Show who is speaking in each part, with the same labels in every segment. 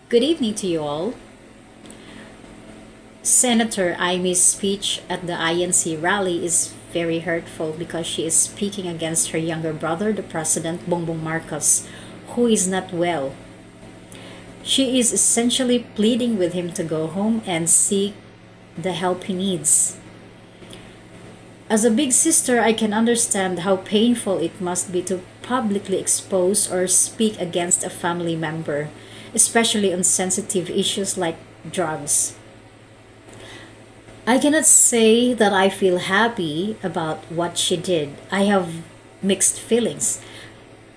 Speaker 1: Good evening to you all. Senator Imy's speech at the INC rally is very hurtful because she is speaking against her younger brother, the President Bongbong Marcos, who is not well. She is essentially pleading with him to go home and seek the help he needs. As a big sister, I can understand how painful it must be to publicly expose or speak against a family member, especially on sensitive issues like drugs. I cannot say that I feel happy about what she did. I have mixed feelings.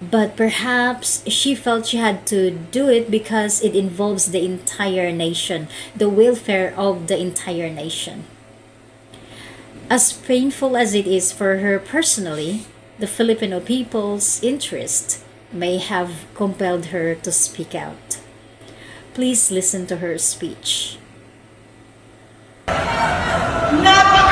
Speaker 1: But perhaps she felt she had to do it because it involves the entire nation, the welfare of the entire nation. As painful as it is for her personally, the Filipino people's interest may have compelled her to speak out. Please listen to her speech.
Speaker 2: Napaka